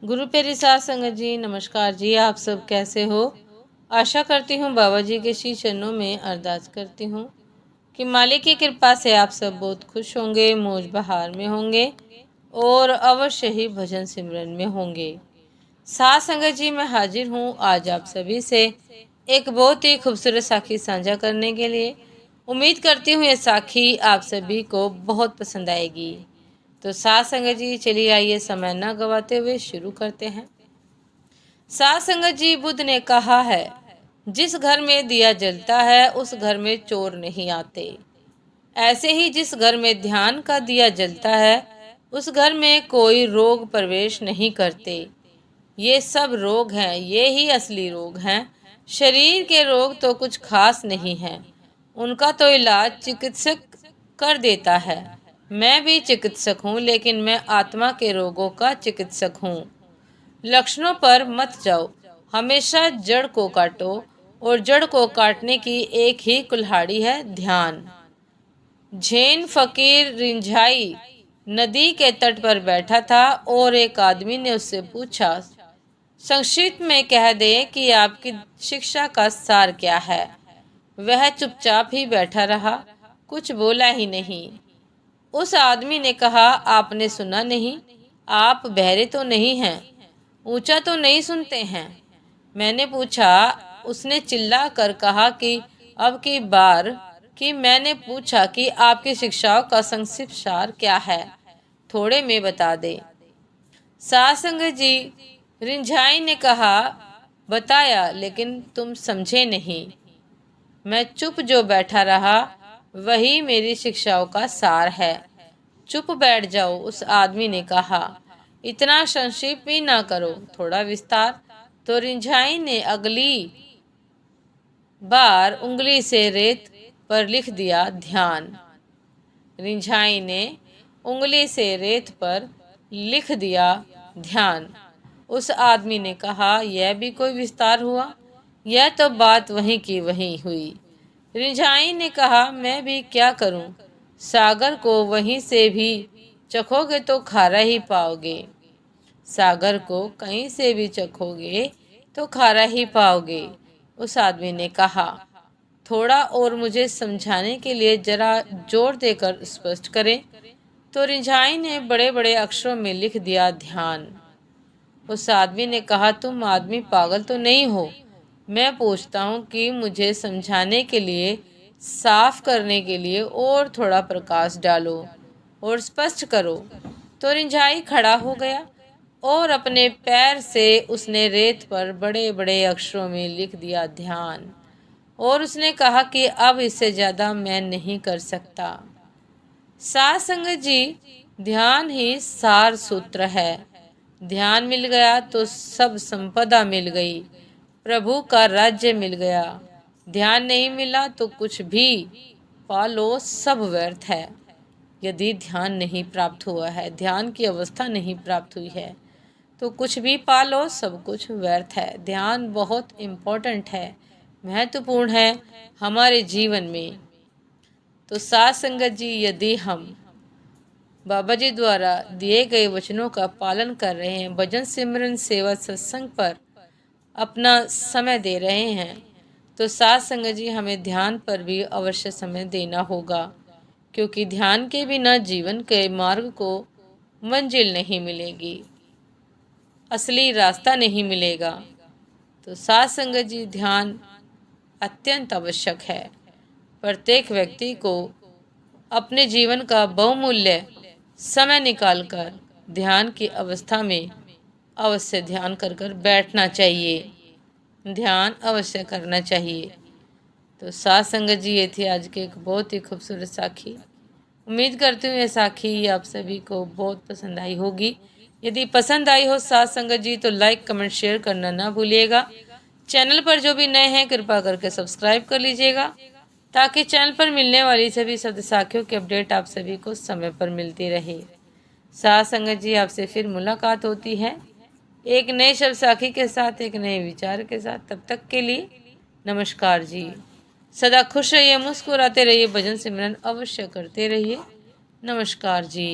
गुरु प्यारी साध संगत जी, नमस्कार जी। आप सब कैसे हो? आशा करती हूँ बाबा जी के श्री चरणों में अरदास करती हूँ कि मालिक की कृपा से आप सब बहुत खुश होंगे, मौज बहार में होंगे और अवश्य ही भजन सिमरन में होंगे। साध संगत जी, मैं हाजिर हूँ आज आप सभी से एक बहुत ही खूबसूरत साखी साझा करने के लिए। उम्मीद करती हूँ ये साखी आप सभी को बहुत पसंद आएगी। तो साध संगत जी, चलिए आइए समय न गवाते हुए शुरू करते हैं। साध संगत जी, बुद्ध ने कहा है, जिस घर में दिया जलता है उस घर में चोर नहीं आते। ऐसे ही जिस घर में ध्यान का दिया जलता है उस घर में कोई रोग प्रवेश नहीं करते। ये सब रोग हैं, ये ही असली रोग हैं। शरीर के रोग तो कुछ खास नहीं है, उनका तो इलाज चिकित्सक कर देता है। मैं भी चिकित्सक हूँ, लेकिन मैं आत्मा के रोगों का चिकित्सक हूँ। लक्षणों पर मत जाओ, हमेशा जड़ को काटो, और जड़ को काटने की एक ही कुल्हाड़ी है, ध्यान। झेन फकीर रिंझाई नदी के तट पर बैठा था और एक आदमी ने उससे पूछा, संक्षिप्त में कह दे कि आपकी शिक्षा का सार क्या है। वह चुपचाप ही बैठा रहा, कुछ बोला ही नहीं। उस आदमी ने कहा, आपने सुना नहीं? आप बहरे तो नहीं हैं, ऊंचा तो नहीं सुनते हैं? मैंने पूछा। उसने चिल्ला कर कहा कि अब की बार कि मैंने पूछा कि आपकी शिक्षाओं का संक्षिप्त सार क्या है, थोड़े में बता दे। साध संगत जी, रिंझाई ने कहा, बताया, लेकिन तुम समझे नहीं। मैं चुप जो बैठा रहा वही मेरी शिक्षाओं का सार है। चुप बैठ जाओ, उस आदमी ने कहा। इतना संक्षेप भी ना करो, थोड़ा विस्तार। तो रिंझाई ने अगली बार उंगली से रेत पर लिख दिया, ध्यान। रिंझाई ने उंगली से रेत पर लिख दिया, ध्यान। उस आदमी ने कहा, यह भी कोई विस्तार हुआ? यह तो बात वहीं की वहीं हुई। रिंझाई ने कहा, मैं भी क्या करूं? सागर को वहीं से भी चखोगे तो खारा ही पाओगे। सागर को कहीं से भी चखोगे तो खारा ही पाओगे। उस आदमी ने कहा, थोड़ा और मुझे समझाने के लिए जरा जोर देकर स्पष्ट करें। तो रिंझाई ने बड़े बड़े अक्षरों में लिख दिया, ध्यान। उस आदमी ने कहा, तुम आदमी पागल तो नहीं हो? मैं पूछता हूँ कि मुझे समझाने के लिए, साफ करने के लिए और थोड़ा प्रकाश डालो और स्पष्ट करो। तो रिंझाई खड़ा हो गया और अपने पैर से उसने रेत पर बड़े बड़े अक्षरों में लिख दिया, ध्यान। और उसने कहा कि अब इससे ज्यादा मैं नहीं कर सकता। साध संगत जी, ध्यान ही सार सूत्र है। ध्यान मिल गया तो सब संपदा मिल गई, प्रभु का राज्य मिल गया। ध्यान नहीं मिला तो कुछ भी पालो सब व्यर्थ है। यदि ध्यान नहीं प्राप्त हुआ है, ध्यान की अवस्था नहीं प्राप्त हुई है, तो कुछ भी पालो सब कुछ व्यर्थ है। ध्यान बहुत इम्पोर्टेंट है, महत्वपूर्ण है हमारे जीवन में। तो साध संगत जी, यदि हम बाबा जी द्वारा दिए गए वचनों का पालन कर रहे हैं, भजन सिमरन सेवा सत्संग पर अपना समय दे रहे हैं, तो साध संगत जी हमें ध्यान पर भी अवश्य समय देना होगा, क्योंकि ध्यान के बिना जीवन के मार्ग को मंजिल नहीं मिलेगी, असली रास्ता नहीं मिलेगा। तो साध संगत जी, ध्यान अत्यंत आवश्यक है। प्रत्येक व्यक्ति को अपने जीवन का बहुमूल्य समय निकालकर ध्यान की अवस्था में अवश्य ध्यान कर बैठना चाहिए, ध्यान अवश्य करना चाहिए। तो साध संगत जी, ये थी आज की एक बहुत ही खूबसूरत साखी। उम्मीद करती हूँ ये साखी आप सभी को बहुत पसंद आई होगी। यदि पसंद आई हो साध संगत जी, तो लाइक कमेंट शेयर करना ना भूलिएगा। चैनल पर जो भी नए हैं कृपा करके सब्सक्राइब कर लीजिएगा, ताकि चैनल पर मिलने वाली सभी शब्द साखियों की अपडेट आप सभी को समय पर मिलती रहे। साध संगत जी, आपसे फिर मुलाकात होती है एक नए शब्द साखी के साथ, एक नए विचार के साथ। तब तक के लिए नमस्कार जी। सदा खुश रहिए, मुस्कुराते रहिए, भजन सिमरन अवश्य करते रहिए। नमस्कार जी।